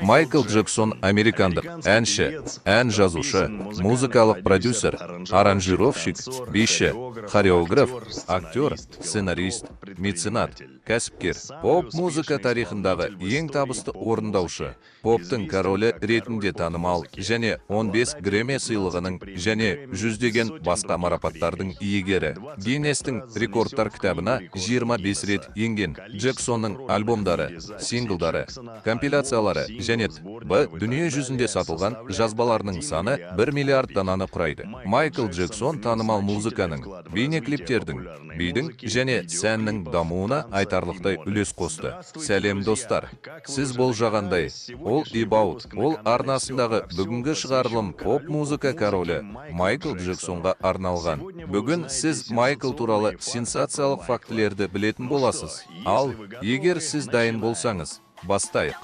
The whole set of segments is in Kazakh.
Майкл Джексон американдық әнші, ән жазушы, музыкалық продюсер, аранжировщик, биші, хореограф, актер, сценарист, меценат, кәсіпкер, поп-музыка тарихындағы ең табысты орындаушы, поптың королі ретінде танымал және 15 Грэмми сыйлығының және жүздеген басқа марапаттардың иегері. Гиннестің рекордтар кітабына 25 рет енген. Джексонның альбомдары, синглдары, компиляциялары және дүние жүзінде сатылған жазбаларының саны 1 миллиард дананы құрайды. Майкл Джексон танымал музыканың, бейнеклиптердің, бидің және сәннің дамуына айтарлықтай үлес қосты. Сәлем достар, сіз болжағандай, ол арнасындағы бүгінгі шығарылым поп-музыка королі Майкл Джексонға арналған. Бүгін сіз Майкл туралы сенсациялық фактілерді білетін боласыз. Ал, егер сіз дайын болсаңыз, бастайық.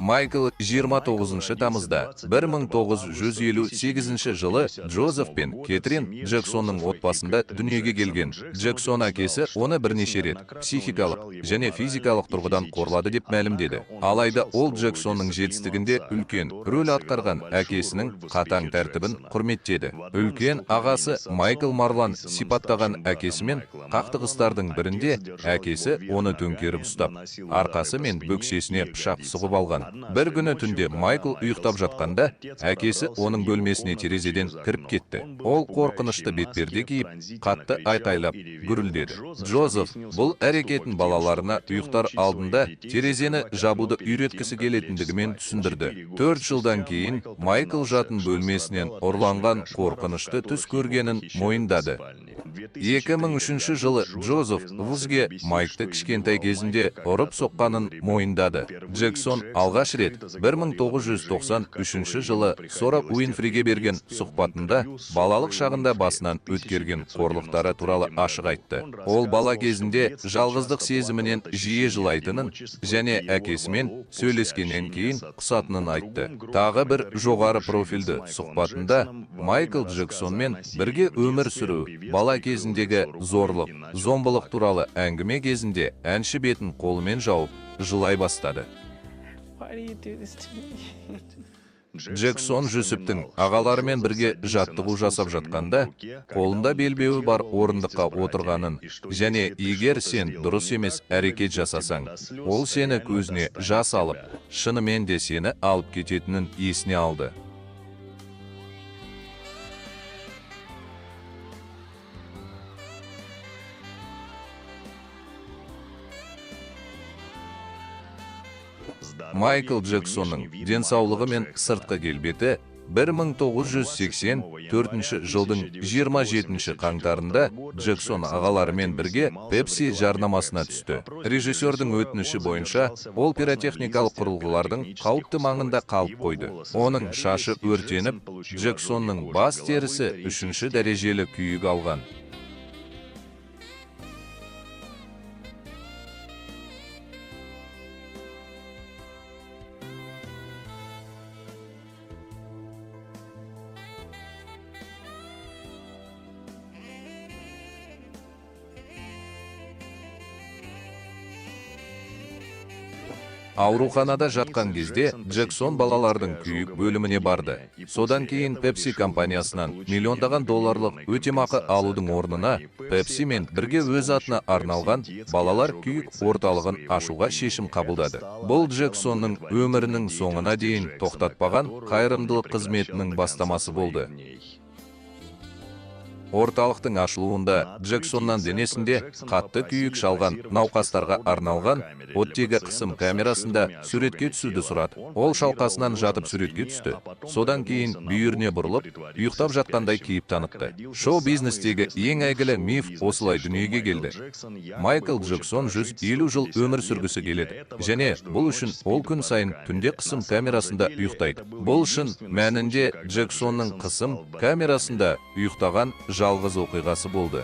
Майкл 29 тамызда 1958 жылы Джозеф пен Кетрин Джексонның отбасында дүниеге келген. Джексон әкесі оны бірнеше рет психикалық және физикалық тұрғыдан қорлады деп мәлімдеді. Алайда ол Джексонның жетістігінде үлкен рөл атқарған әкесінің қатаң тәртібін құрметтеді. Үлкен ағасы Майкл Марлан сипаттаған әкесімен қақтығыстардың бірінде әкесі оны төңкеріп ұстап, арқасы мен бөксесіне пышақ сұғып алған. Бір күні түнде Майкл ұйықтап жатқанда, әкесі оның бөлмесіне терезеден кіріп кетті. Ол қорқынышты бетперде киіп, қатты айқайлап, гүрілдеді. Джозеф бұл әрекетін балаларына ұйықтар алдында терезені жабуды үйреткісі келетіндігімен түсіндірді. 4 жылдан кейін Майкл жатын бөлмесінен ұрланған қорқынышты түс көргенін мойындады. 2003 жылы Джозеф Вузге Майкты кішкентай кезінде ұрып соққанын мойындады. Джексон алғаш рет 1993 жылы Сора Уинфриге берген сұхбатында балалық шағында басынан өткерген қорлықтары туралы ашық айтты. Ол бала кезінде жалғыздық сезімінен жиі жылайтынын және әкесімен сөйлескеннен кейін құсатынын айтты. Тағы бір жоғары профильді сұхбатында Майкл Джексонмен бірге өмір сүру, бала кезіндегі зорлық, зомбылық туралы әңгіме кезінде әнші бетін қолымен жауып, жылай бастады. Джексон Жүсіптің ағаларымен бірге жаттығу жасап жатқанда, қолында белбеуі бар орындыққа отырғанын және егер сен дұрыс емес әрекет жасасаң, ол сені көзіне жас алып, шынымен де сені алып кететінін есіне алды. Майкл Джексонның денсаулығы мен сыртқы келбеті 1984 жылдың 27 қаңтарында Джексон ағаларымен бірге Pepsi жарнамасына түсті. Режиссердің өтініші бойынша ол пиротехникалық құрылғылардың қауіпті маңында қалып қойды. Оның шашы өртеніп, Джексонның бас терісі 3-ші дәрежелі күйік алған. Ауруханада жатқан кезде Джексон балалардың күйік бөліміне барды. Содан кейін Pepsi компаниясынан миллиондаған долларлық өтемақы алудың орнына Pepsi мен бірге өз атына арналған балалар күйік орталығын ашуға шешім қабылдады. Бұл Джексонның өмірінің соңына дейін тоқтатпаған қайырымдылық қызметінің бастамасы болды. Орталықтың ашылуында Джексоннан денесінде қатты күйік шалған науқастарға арналған оттегі қысым камерасында суретке түсуді сұрады. Ол шалқасынан жатып суретке түсті. Содан кейін бүйіріне бұрылып, ұйықтап жатқандай кейіп танытты. Шоу-бизнестегі ең әйгілі миф осылай дүниеге келді. Майкл Джексон 150 жыл өмір сүргісі келеді. Және бұл үшін ол күн сайын түнде қысым камерасында ұйықтайды. Бұл шын мәнінде Джексонның қысым камерасында ұйықтаған жалғыз оқиғасы болды.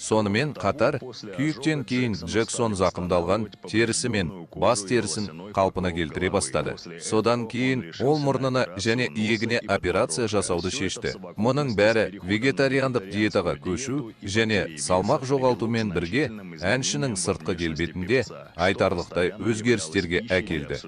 Сонымен қатар, күйіктен кейін Джексон зақымдалған терісі мен бас терісін қалпына келтіре бастады. Содан кейін ол мұрнына және иегіне операция жасауды шешті. Мұның бәрі вегетариандық диетаға көшу және салмақ жоғалтумен бірге әншінің сыртқы келбетінде айтарлықтай өзгерістерге әкелді.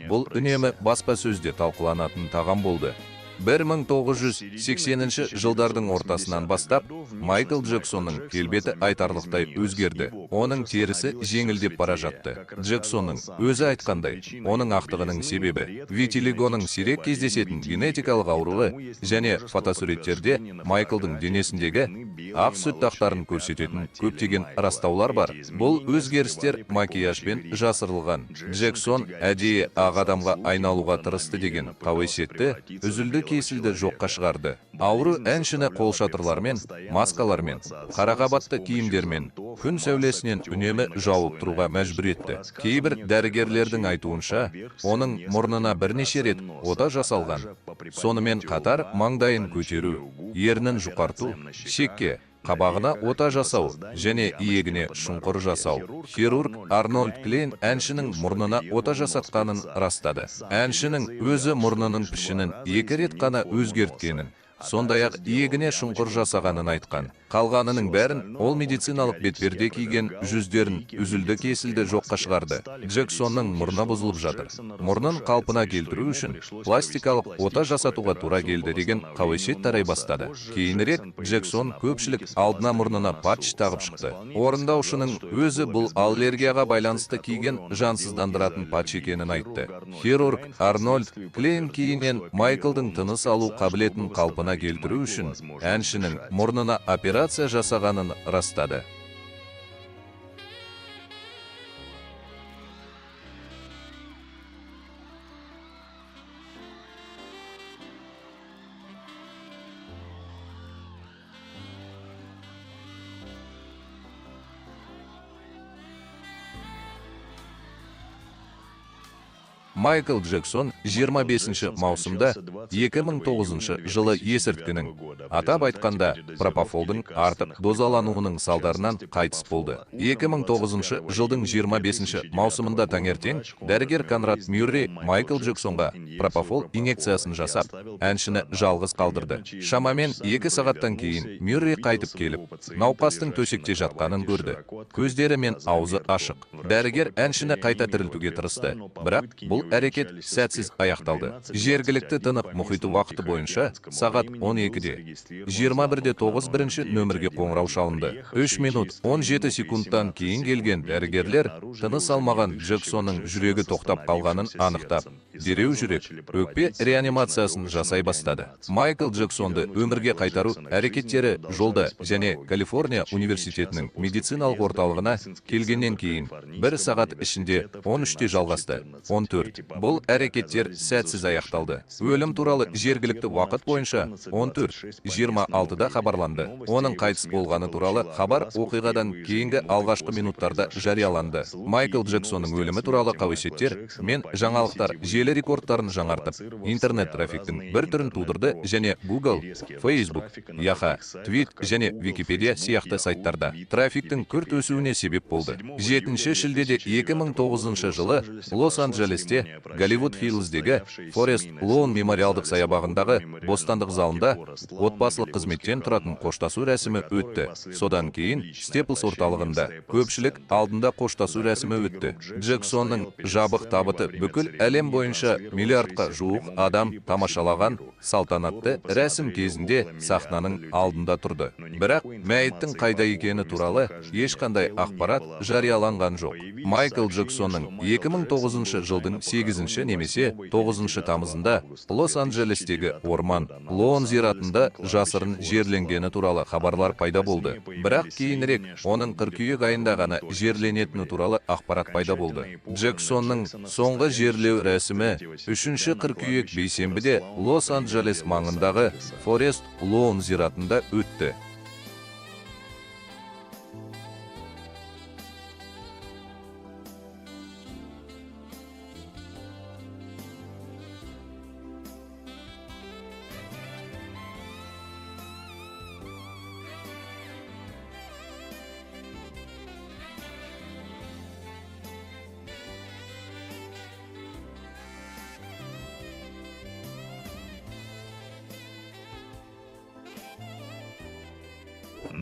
Бұл үнемі баспасөзде талқыланатын тағам болды. 1980 жылдардың ортасынан бастап, Майкл Джексонның келбеті айтарлықтай өзгерді. Оның терісі жеңілдеп бара жатты. Джексонның өзі айтқандай, оның ақтығының себебі витилигоның сирек кездесетін генетикалық ауруы және фотосуреттерде Майклдың денесіндегі ақ сүт дақтарын көрсететін көптеген растаулар бар. Бұл өзгерістер макияжбен жасырылған. Джексон әдейі ақ адамға айналуға тырысты деген қауесетті үзілді кесілді жоққа шығарды. Ауру әншіні қолшатырлармен, маскалармен, қарақабатты киімдермен, күн сәулесінен үнемі жауып тұруға мәжбүр етті. Кейбір дәрігерлердің айтуынша, оның мұрнына бірнеше рет ота жасалған. Сонымен қатар маңдайын көтеру, ернін жұқарту, шекке, қабағына ота жасау және иегіне шұңқыр жасау. Хирург Арнольд Клейн әншінің мұрнына ота жасатқанын растады. Әншінің өзі мұрнының пішінін 2 рет қана өзгерткенін, сондай-ақ иегіне шұңқыр жасағанын айтқан. Қалғанының бәрін ол медициналық бетперде киген жүздерін үзілді кесілді жоққа шығарды. Джексонның мұрны бұзылып жатыр. Мұрнын қалпына келтіру үшін пластикалық ота жасатуға тура келді деген қауесет тарай бастады. Кейінірек Джексон көпшілік алдына мұрнына патч тағып шықты. Орындаушының өзі бұл аллергияға байланысты киген жансыздандыратын патч екенін айтты. Хирург Арнольд Клейн кейіннен Майклдың тыныс алу қабілетін қалпына келтіру үшін әншінің мұрнына операция жасағанын растады. Майкл Джексон 25 маусымда 2009 жылы есірткінің, атап айтқанда пропофолдың артық дозалануының салдарынан қайтыс болды. 2009 жылдың 25 маусымында таңертең дәрігер Конрад Мюррей Майкл Джексонға пропофол инъекциясын жасап, әншіні жалғыз қалдырды. Шамамен 2 сағаттан кейін Мюррей қайтып келіп, науқастың төсекте жатқанын көрді. Көздері мен аузы ашық. Дәрігер әншіні қайта тірілтуге тырысты, бірақ бұл әрекет сәтсіз аяқталды. Жергілікті тынық мұхиты уақыты бойынша сағат 12-де 21-9 бірінші нөмірге қоңырау шалынды. 3 минут 17 секундтан кейін келген дәрігерлер тыныс алмаған Джексонның жүрегі тоқтап қалғанын анықтап, дереу жүрек, өкпе реанимациясын жасай бастады. Майкл Джексонды өмірге қайтару әрекеттері жолда және Калифорния университетінің медициналық орталығына келгеннен кейін 1 сағат ішінде 13-те жалғасты. 14. Бұл әрекеттер сәтсіз аяқталды. Өлім туралы жергілікті уақыт бойынша 14:26-да хабарланды. Оның қайтыс болғаны туралы хабар оқиғадан кейінгі алғашқы минуттарда жарияланды. Майкл Джексонның өлімі туралы қауесеттер мен жаңалықтар желі рекордтарын жаңартып, интернет трафиктің бір түрін тудырды және Google, Facebook, Yahoo, Tweet және Wikipedia сияқты сайттарда трафиктің күрт өсуіне себеп болды. 7 шілдеде 2009 жылы Лос-Анджелесте Голливуд Хиллздегі Форест Лоун мемориалдық саябағындағы бостандық залында отбасылық қызметтен тұратын қоштасу рәсімі өтті. Содан кейін Степлс орталығында көпшілік алдында қоштасу рәсімі өтті. Джексонның жабық табыты бүкіл әлем бойынша миллиардқа жуық адам тамашалаған салтанатты рәсім кезінде сахнаның алдында тұрды. Бірақ мәйіттің қайда екені туралы ешқандай ақпарат жарияланған жоқ. Майкл Джексонның 2009 жылдың 8 немесе 9 тамызында Лос-Анджелестегі орман Лоун зиратында жасырын жерленгені туралы хабарлар пайда болды. Бірақ кейінірек оның қыркүйек айында ғана жерленетіні туралы ақпарат пайда болды. Джексонның соңғы жерлеу рәсімі 3 қыркүйек бейсенбіде Лос-Анджелес маңындағы Форест Лоун зиратында өтті.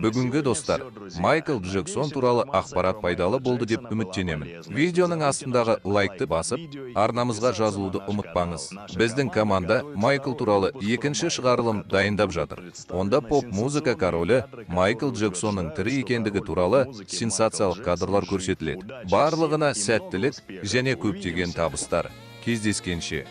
Бүгінгі достар, Майкл Джексон туралы ақпарат пайдалы болды деп үміттенемін. Видеоның астындағы лайкты басып, арнамызға жазылуды ұмытпаңыз. Біздің команда Майкл туралы екінші шығарылым дайындап жатыр. Онда поп-музыка королі Майкл Джексонның тірі екендігі туралы сенсациялық кадрлар көрсетіледі. Барлығына сәттілік және көптеген табыстар. Кездескенше.